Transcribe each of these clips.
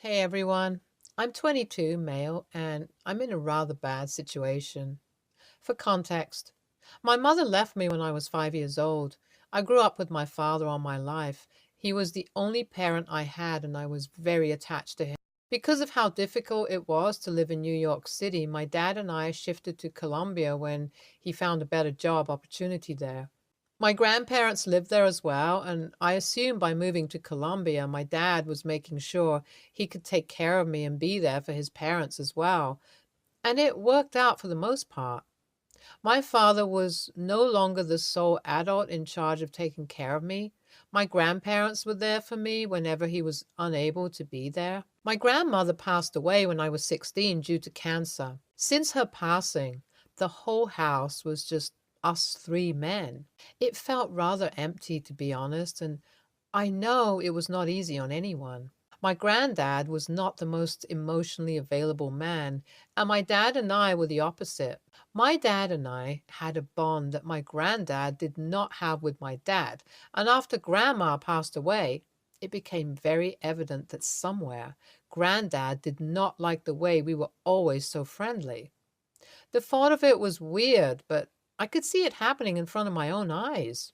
Hey everyone, I'm 22, male, and I'm in a rather bad situation. For context, my mother left me when I was 5 years old. I grew up with my father all my life. He was the only parent I had, and I was very attached to him. Because of how difficult it was to live in New York City, my dad and I shifted to Colombia when he found a better job opportunity there. My grandparents lived there as well, and I assumed by moving to Colombia, my dad was making sure he could take care of me and be there for his parents as well. And it worked out for the most part. My father was no longer the sole adult in charge of taking care of me. My grandparents were there for me whenever he was unable to be there. My grandmother passed away when I was 16 due to cancer. Since her passing, the whole house was just us three men. It felt rather empty, to be honest, and I know it was not easy on anyone. My granddad was not the most emotionally available man, and my dad and I were the opposite. My dad and I had a bond that my granddad did not have with my dad, and after grandma passed away, it became very evident that somewhere granddad did not like the way we were always so friendly. The thought of it was weird, but I could see it happening in front of my own eyes.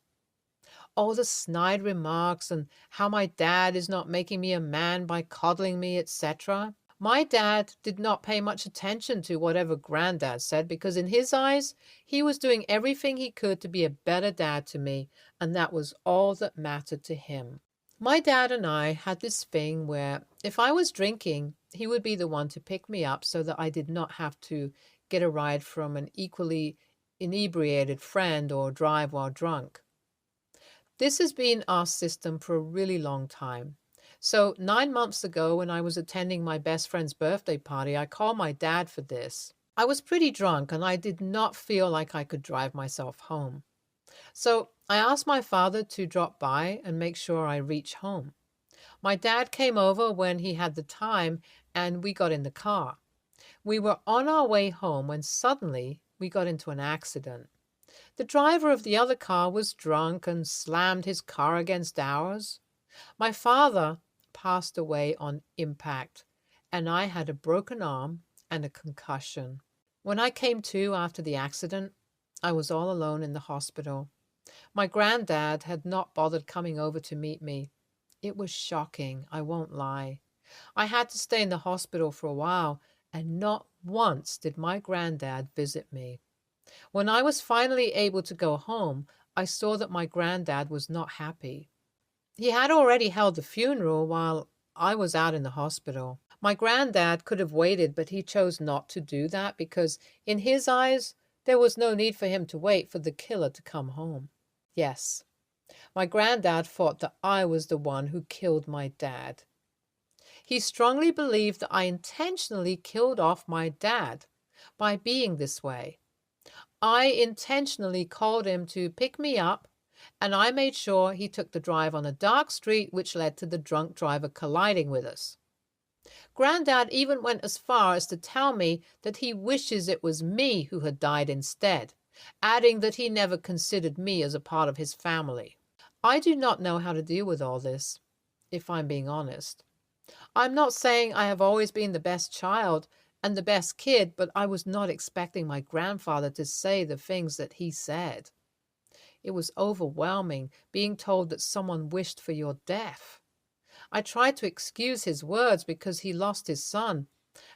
All the snide remarks and how my dad is not making me a man by coddling me, etc. My dad did not pay much attention to whatever granddad said because, in his eyes, he was doing everything he could to be a better dad to me, and that was all that mattered to him. My dad and I had this thing where if I was drinking, he would be the one to pick me up so that I did not have to get a ride from an equally inebriated friend or drive while drunk. This has been our system for a really long time. So, 9 months ago, when I was attending my best friend's birthday party, I called my dad for this. I was pretty drunk and I did not feel like I could drive myself home. So, I asked my father to drop by and make sure I reach home. My dad came over when he had the time and we got in the car. We were on our way home when suddenly we got into an accident. The driver of the other car was drunk and slammed his car against ours. My father passed away on impact, and I had a broken arm and a concussion. When I came to after the accident, I was all alone in the hospital. My granddad had not bothered coming over to meet me. It was shocking, I won't lie. I had to stay in the hospital for a while, and not once did my granddad visit me. When I was finally able to go home, I saw that my granddad was not happy. He had already held the funeral while I was out in the hospital. My granddad could have waited, but he chose not to do that because, in his eyes, there was no need for him to wait for the killer to come home. Yes, my granddad thought that I was the one who killed my dad. He strongly believed that I intentionally killed off my dad by being this way. I intentionally called him to pick me up, and I made sure he took the drive on a dark street which led to the drunk driver colliding with us. Granddad even went as far as to tell me that he wishes it was me who had died instead, adding that he never considered me as a part of his family. I do not know how to deal with all this, if I'm being honest. I'm not saying I have always been the best child and the best kid, but I was not expecting my grandfather to say the things that he said. It was overwhelming being told that someone wished for your death. I tried to excuse his words because he lost his son,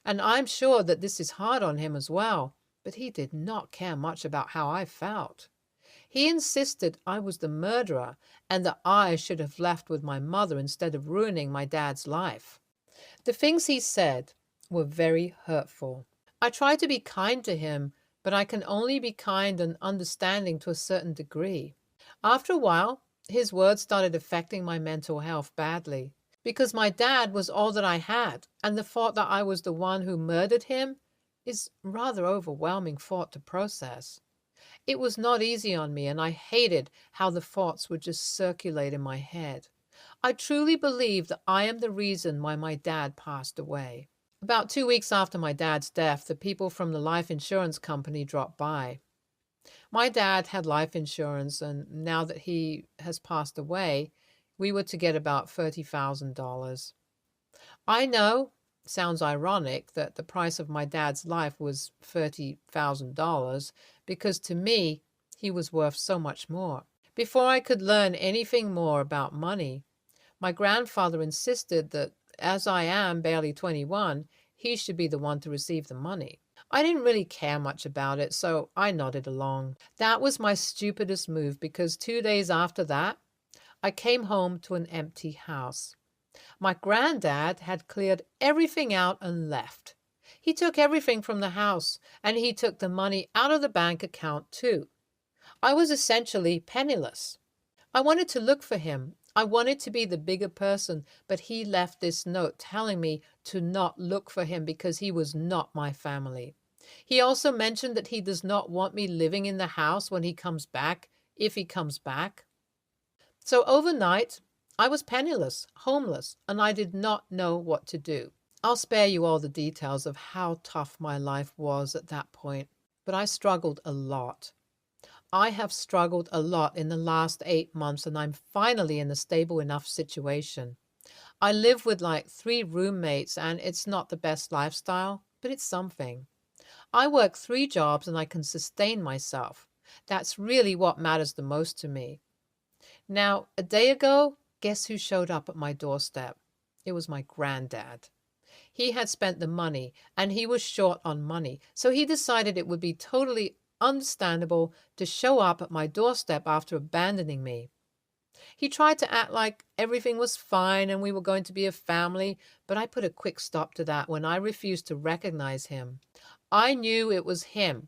and I'm sure that this is hard on him as well, but he did not care much about how I felt. He insisted I was the murderer and that I should have left with my mother instead of ruining my dad's life. The things he said were very hurtful. I tried to be kind to him, but I can only be kind and understanding to a certain degree. After a while, his words started affecting my mental health badly. Because my dad was all that I had, and the thought that I was the one who murdered him is rather overwhelming thought to process. It was not easy on me, and I hated how the thoughts would just circulate in my head. I truly believe that I am the reason why my dad passed away. About 2 weeks after my dad's death, the people from the life insurance company dropped by. My dad had life insurance, and now that he has passed away, we were to get about $30,000. I know, sounds ironic, that the price of my dad's life was $30,000 because to me, he was worth so much more. Before I could learn anything more about money, my grandfather insisted that as I am barely 21, he should be the one to receive the money. I didn't really care much about it, so I nodded along. That was my stupidest move because 2 days after that, I came home to an empty house. My granddad had cleared everything out and left. He took everything from the house, and he took the money out of the bank account too. I was essentially penniless. I wanted to look for him. I wanted to be the bigger person, but he left this note telling me to not look for him because he was not my family. He also mentioned that he does not want me living in the house when he comes back, if he comes back. So overnight, I was penniless, homeless, and I did not know what to do. I'll spare you all the details of how tough my life was at that point, but I struggled a lot. I have struggled a lot in the last 8 months, and I'm finally in a stable enough situation. I live with like 3 roommates, and it's not the best lifestyle, but it's something. I work 3 jobs and I can sustain myself. That's really what matters the most to me. Now, a day ago, guess who showed up at my doorstep? It was my granddad. He had spent the money and he was short on money, so he decided it would be totally understandable to show up at my doorstep after abandoning me. He tried to act like everything was fine and we were going to be a family, but I put a quick stop to that when I refused to recognize him. I knew it was him.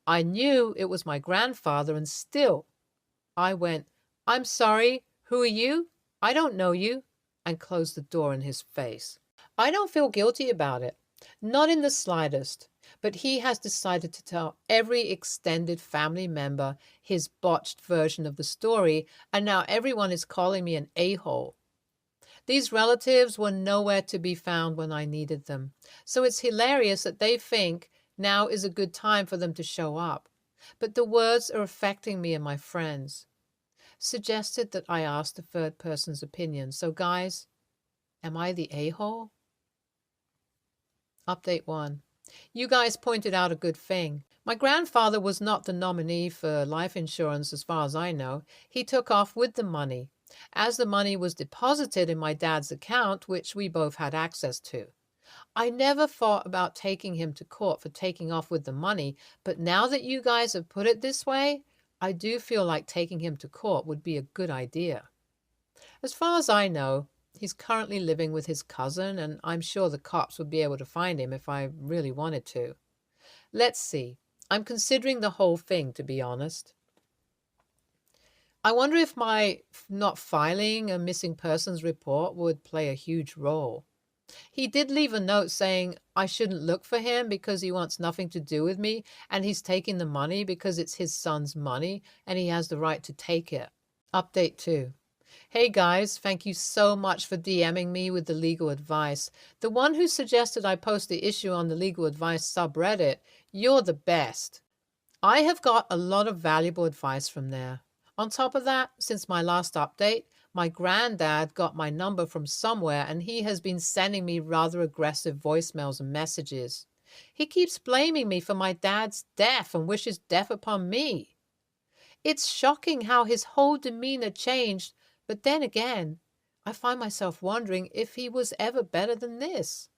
I knew it was my grandfather, and still I went, "I'm sorry, who are you? I don't know you," and closed the door in his face. I don't feel guilty about it, not in the slightest, but he has decided to tell every extended family member his botched version of the story, and now everyone is calling me an a-hole. These relatives were nowhere to be found when I needed them, so it's hilarious that they think now is a good time for them to show up. But the words are affecting me and my friends. Suggested that I ask the third person's opinion. So guys, am I the a-hole? Update 1. You guys pointed out a good thing. My grandfather was not the nominee for life insurance as far as I know. He took off with the money, as the money was deposited in my dad's account, which we both had access to. I never thought about taking him to court for taking off with the money, but now that you guys have put it this way, I do feel like taking him to court would be a good idea. As far as I know, he's currently living with his cousin, and I'm sure the cops would be able to find him if I really wanted to. Let's see. I'm considering the whole thing, to be honest. I wonder if my not filing a missing persons report would play a huge role. He did leave a note saying I shouldn't look for him because he wants nothing to do with me, and he's taking the money because it's his son's money and he has the right to take it. Update 2. Hey guys, thank you so much for DMing me with the legal advice. The one who suggested I post the issue on the legal advice subreddit, you're the best. I have got a lot of valuable advice from there. On top of that, since my last update, my granddad got my number from somewhere and he has been sending me rather aggressive voicemails and messages. He keeps blaming me for my dad's death and wishes death upon me. It's shocking how his whole demeanor changed, but then again, I find myself wondering if he was ever better than this.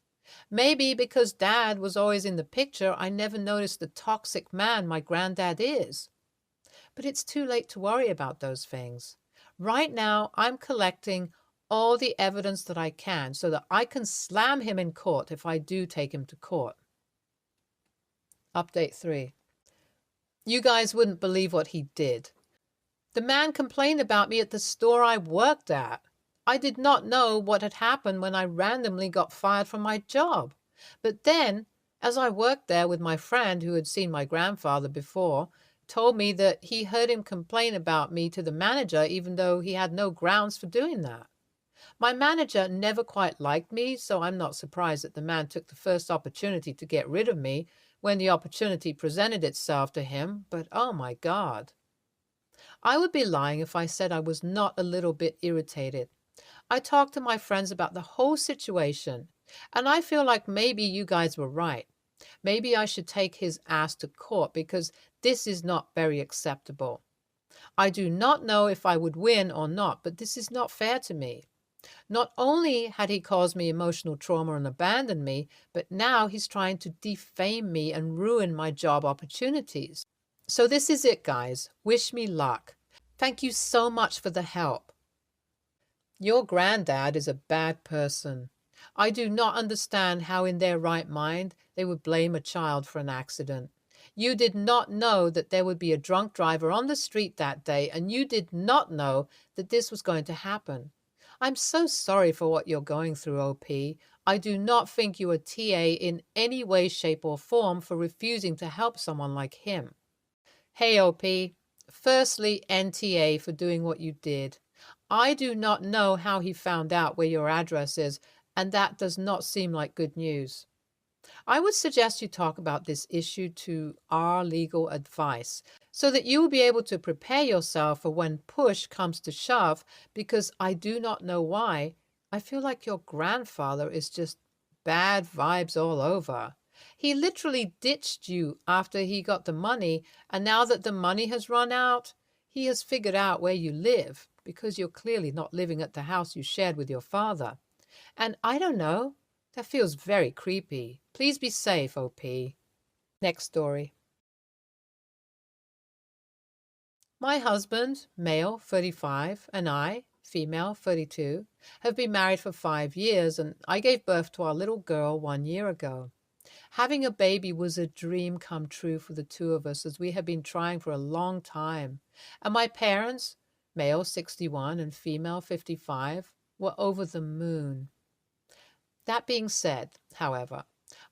Maybe because Dad was always in the picture, I never noticed the toxic man my granddad is. But it's too late to worry about those things. Right now, I'm collecting all the evidence that I can so that I can slam him in court if I do take him to court. Update 3. You guys wouldn't believe what he did. The man complained about me at the store I worked at. I did not know what had happened when I randomly got fired from my job. But then, as I worked there with my friend who had seen my grandfather before, told me that he heard him complain about me to the manager even though he had no grounds for doing that. My manager never quite liked me, so I'm not surprised that the man took the first opportunity to get rid of me when the opportunity presented itself to him, but oh my God. I would be lying if I said I was not a little bit irritated. I talked to my friends about the whole situation, and I feel like maybe you guys were right. Maybe I should take his ass to court because this is not very acceptable. I do not know if I would win or not, but this is not fair to me. Not only had he caused me emotional trauma and abandoned me, but now he's trying to defame me and ruin my job opportunities. So this is it, guys. Wish me luck. Thank you so much for the help. Your granddad is a bad person. I do not understand how in their right mind they would blame a child for an accident. You did not know that there would be a drunk driver on the street that day, and you did not know that this was going to happen. I'm so sorry for what you're going through, OP. I do not think you are TA in any way, shape, or form for refusing to help someone like him. Hey, OP. Firstly, NTA for doing what you did. I do not know how he found out where your address is, and that does not seem like good news. I would suggest you talk about this issue to our legal advice so that you will be able to prepare yourself for when push comes to shove, because I do not know why. I feel like your grandfather is just bad vibes all over. He literally ditched you after he got the money, and now that the money has run out, he has figured out where you live because you're clearly not living at the house you shared with your father. And I don't know, that feels very creepy. Please be safe, OP. Next story. My husband, male, 35, and I, female, 32, have been married for 5 years, and I gave birth to our little girl 1 year ago. Having a baby was a dream come true for the two of us, as we had been trying for a long time. And my parents, male 61 and female 55, were over the moon. That being said, however,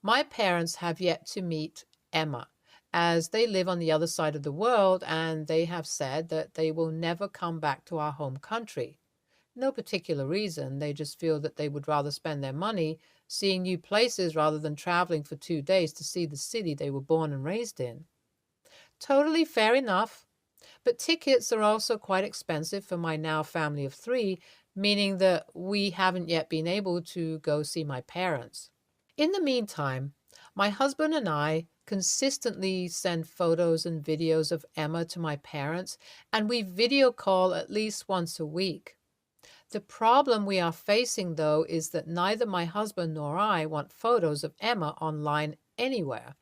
my parents have yet to meet Emma, as they live on the other side of the world, and they have said that they will never come back to our home country. No particular reason, they just feel that they would rather spend their money seeing new places rather than traveling for 2 days to see the city they were born and raised in. Totally fair enough, but tickets are also quite expensive for my now family of 3, meaning that we haven't yet been able to go see my parents. In the meantime, my husband and I consistently send photos and videos of Emma to my parents, and we video call at least once a week. The problem we are facing, though, is that neither my husband nor I want photos of Emma online anywhere,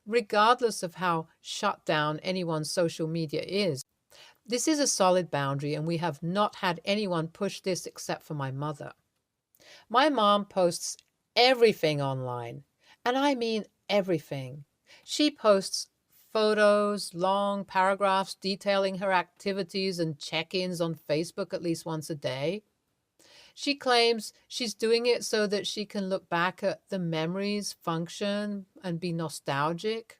regardless of how shut down anyone's social media is. This is a solid boundary, and we have not had anyone push this except for my mother. My mom posts everything online, and I mean everything. She posts photos, long paragraphs detailing her activities and check-ins on Facebook at least once a day. She claims she's doing it so that she can look back at the memories, function, and be nostalgic.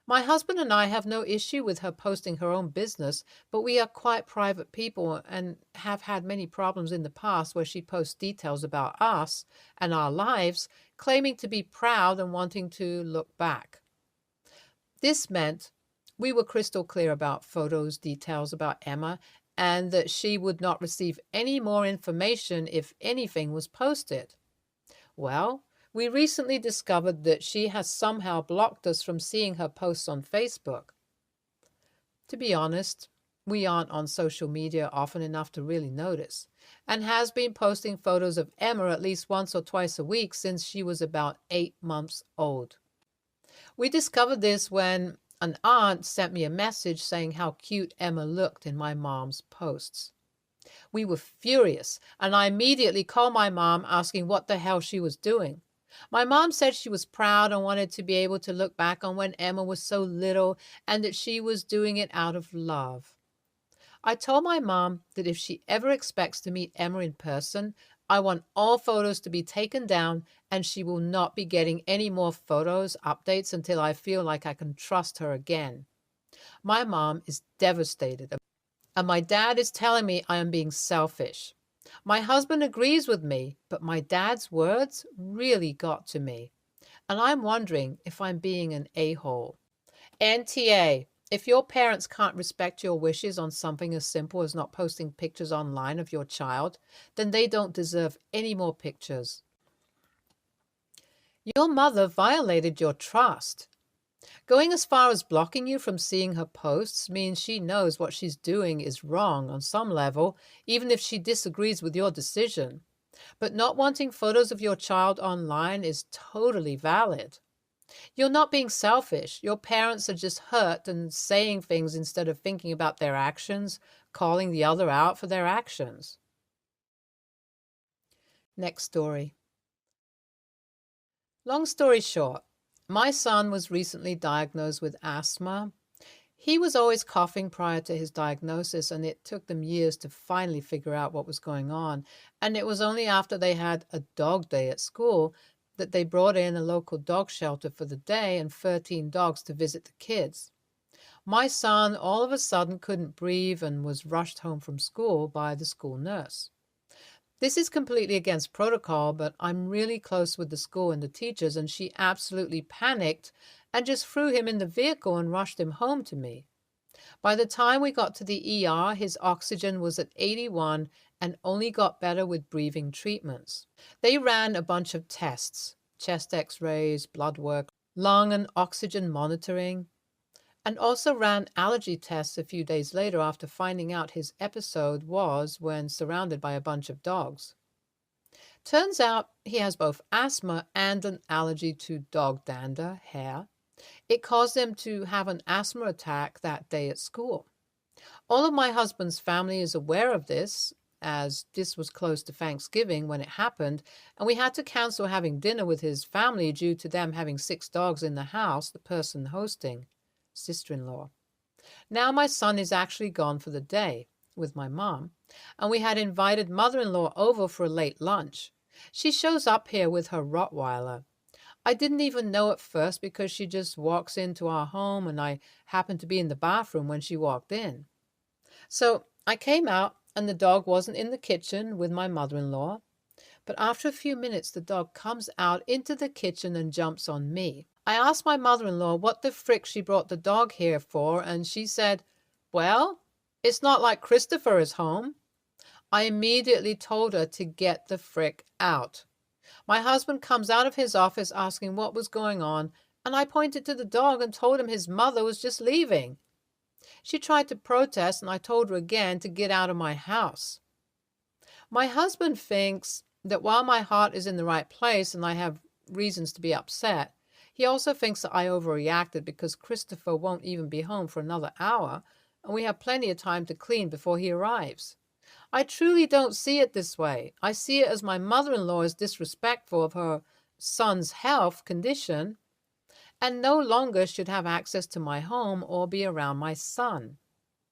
My husband and I have no issue with her posting her own business, but we are quite private people and have had many problems in the past where she posts details about us and our lives, claiming to be proud and wanting to look back. This meant we were crystal clear about photos, details about Emma, and that she would not receive any more information if anything was posted. Well, we recently discovered that she has somehow blocked us from seeing her posts on Facebook. To be honest, we aren't on social media often enough to really notice, and has been posting photos of Emma at least once or twice a week since she was about 8 months old. We discovered this when an aunt sent me a message saying how cute Emma looked in my mom's posts. We were furious, and I immediately called my mom asking what the hell she was doing. My mom said she was proud and wanted to be able to look back on when Emma was so little and that she was doing it out of love. I told my mom that if she ever expects to meet Emma in person, I want all photos to be taken down and she will not be getting any more photos, updates until I feel like I can trust her again. My mom is devastated, and my dad is telling me I am being selfish. My husband agrees with me, but my dad's words really got to me, and I'm wondering if I'm being an a-hole. NTA, If your parents can't respect your wishes on something as simple as not posting pictures online of your child, then they don't deserve any more pictures. Your mother violated your trust. Going as far as blocking you from seeing her posts means she knows what she's doing is wrong on some level, even if she disagrees with your decision. But not wanting photos of your child online is totally valid. You're not being selfish. Your parents are just hurt and saying things instead of thinking about their actions, calling the other out for their actions. Next story. Long story short, my son was recently diagnosed with asthma. He was always coughing prior to his diagnosis, and it took them years to finally figure out what was going on. And it was only after they had a dog day at school that they brought in a local dog shelter for the day and 13 dogs to visit the kids. My son all of a sudden couldn't breathe and was rushed home from school by the school nurse. This is completely against protocol, but I'm really close with the school and the teachers, and she absolutely panicked and just threw him in the vehicle and rushed him home to me. By the time we got to the ER, his oxygen was at 81 and only got better with breathing treatments. They ran a bunch of tests, chest x-rays, blood work, lung and oxygen monitoring, and also ran allergy tests a few days later after finding out his episode was when surrounded by a bunch of dogs. Turns out he has both asthma and an allergy to dog dander, hair. It caused him to have an asthma attack that day at school. All of my husband's family is aware of this, as this was close to Thanksgiving when it happened, and we had to cancel having dinner with his family due to them having 6 dogs in the house, the person hosting, sister-in-law. Now my son is actually gone for the day with my mom, and we had invited mother-in-law over for a late lunch. She shows up here with her Rottweiler. I didn't even know at first because she just walks into our home and I happened to be in the bathroom when she walked in. So I came out and the dog wasn't in the kitchen with my mother-in-law. But after a few minutes, the dog comes out into the kitchen and jumps on me. I asked my mother-in-law what the frick she brought the dog here for, and she said, "Well, it's not like Christopher is home." I immediately told her to get the frick out. My husband comes out of his office asking what was going on, and I pointed to the dog and told him his mother was just leaving. She tried to protest, and I told her again to get out of my house. My husband thinks that while my heart is in the right place and I have reasons to be upset, he also thinks that I overreacted because Christopher won't even be home for another hour, and we have plenty of time to clean before he arrives. I truly don't see it this way. I see it as my mother-in-law is disrespectful of her son's health condition and no longer should have access to my home or be around my son.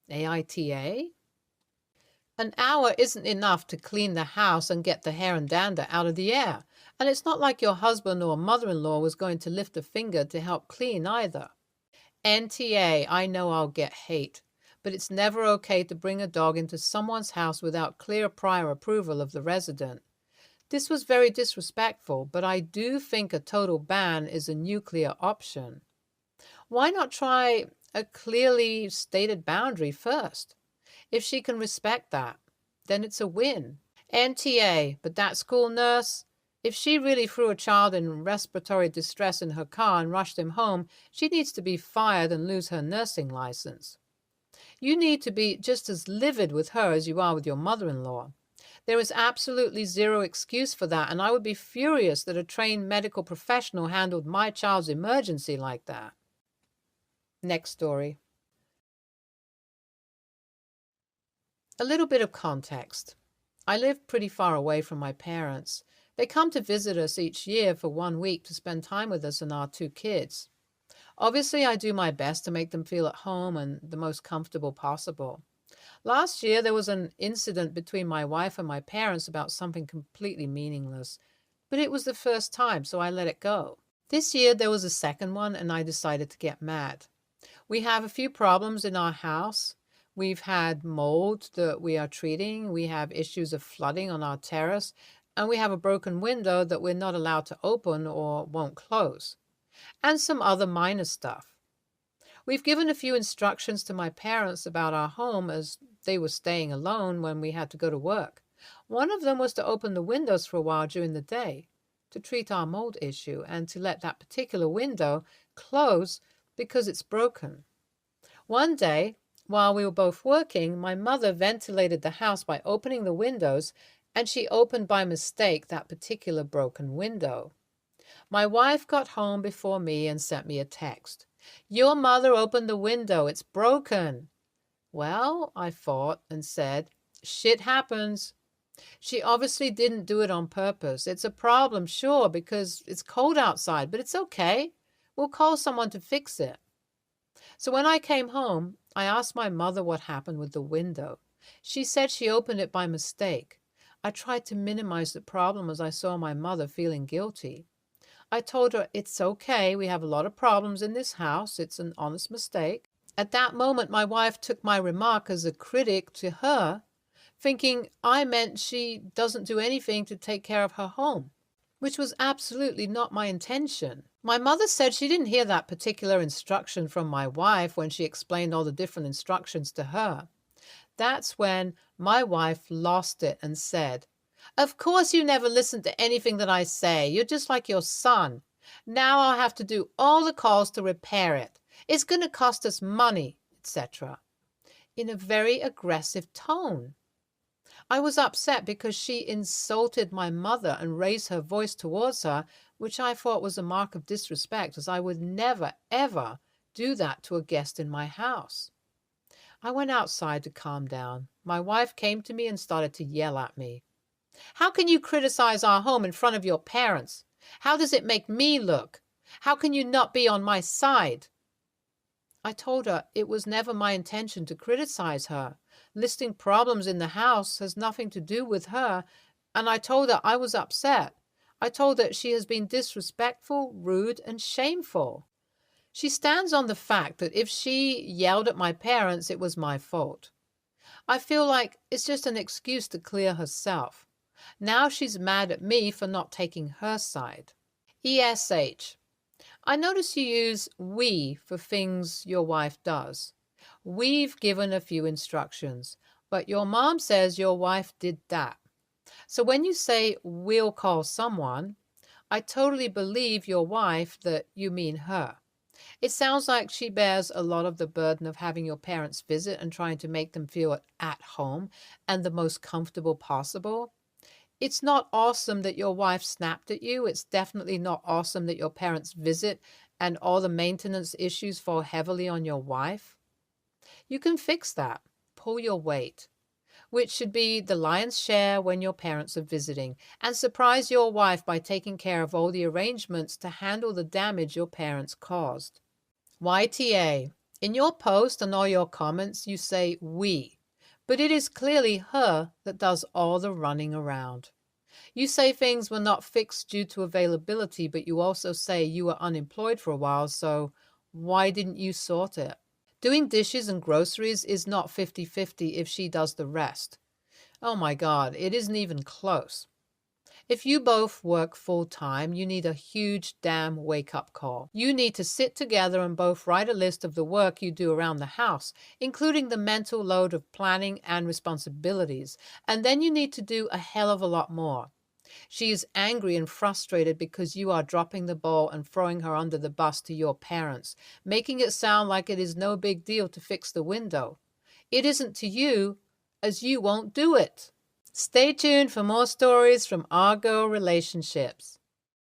AITA? An hour isn't enough to clean the house and get the hair and dander out of the air. And it's not like your husband or mother-in-law was going to lift a finger to help clean either. NTA, I know I'll get hate, but it's never okay to bring a dog into someone's house without clear prior approval of the resident. This was very disrespectful, but I do think a total ban is a nuclear option. Why not try a clearly stated boundary first? If she can respect that, then it's a win. NTA, but that school nurse, if she really threw a child in respiratory distress in her car and rushed him home, she needs to be fired and lose her nursing license. You need to be just as livid with her as you are with your mother-in-law. There is absolutely zero excuse for that, and I would be furious that a trained medical professional handled my child's emergency like that. Next story. A little bit of context. I live pretty far away from my parents. They come to visit us each year for 1 week to spend time with us and our 2 kids. Obviously, I do my best to make them feel at home and the most comfortable possible. Last year, there was an incident between my wife and my parents about something completely meaningless, but it was the first time, so I let it go. This year, there was a second one, and I decided to get mad. We have a few problems in our house. We've had mold that we are treating. We have issues of flooding on our terrace, and we have a broken window that we're not allowed to open or won't close, and some other minor stuff. We've given a few instructions to my parents about our home as they were staying alone when we had to go to work. One of them was to open the windows for a while during the day to treat our mold issue and to let that particular window close because it's broken. One day, while we were both working, my mother ventilated the house by opening the windows, and she opened by mistake that particular broken window. My wife got home before me and sent me a text. "Your mother opened the window. It's broken." Well, I thought and said, "Shit happens." She obviously didn't do it on purpose. It's a problem, sure, because it's cold outside, but it's okay. We'll call someone to fix it. So when I came home, I asked my mother what happened with the window. She said she opened it by mistake. I tried to minimize the problem as I saw my mother feeling guilty. I told her it's okay. We have a lot of problems in this house. It's an honest mistake. At that moment, my wife took my remark as a critic to her, thinking I meant she doesn't do anything to take care of her home, which was absolutely not my intention. My mother said she didn't hear that particular instruction from my wife when she explained all the different instructions to her. That's when my wife lost it and said, "Of course you never listen to anything that I say. You're just like your son. Now I'll have to do all the calls to repair it. It's going to cost us money," etc., in a very aggressive tone. I was upset because she insulted my mother and raised her voice towards her, which I thought was a mark of disrespect, as I would never, ever do that to a guest in my house. I went outside to calm down. My wife came to me and started to yell at me. "How can you criticize our home in front of your parents? How does it make me look? How can you not be on my side?" I told her it was never my intention to criticize her. Listing problems in the house has nothing to do with her, and I told her I was upset. I told her she has been disrespectful, rude, and shameful. She stands on the fact that if she yelled at my parents, it was my fault. I feel like it's just an excuse to clear herself. Now she's mad at me for not taking her side. ESH. I notice you use we for things your wife does. We've given a few instructions, but your mom says your wife did that. So when you say we'll call someone, I totally believe your wife that you mean her. It sounds like she bears a lot of the burden of having your parents visit and trying to make them feel at home and the most comfortable possible. It's not awesome that your wife snapped at you. It's definitely not awesome that your parents visit and all the maintenance issues fall heavily on your wife. You can fix that. Pull your weight, which should be the lion's share when your parents are visiting, and surprise your wife by taking care of all the arrangements to handle the damage your parents caused. YTA. In your post and all your comments, you say we, but it is clearly her that does all the running around. You say things were not fixed due to availability, but you also say you were unemployed for a while, so why didn't you sort it? Doing dishes and groceries is not 50-50 if she does the rest. Oh my God, it isn't even close. If you both work full-time, you need a huge damn wake-up call. You need to sit together and both write a list of the work you do around the house, including the mental load of planning and responsibilities, and then you need to do a hell of a lot more. She is angry and frustrated because you are dropping the ball and throwing her under the bus to your parents, making it sound like it is no big deal to fix the window. It isn't to you, as you won't do it. Stay tuned for more stories from our girl relationships.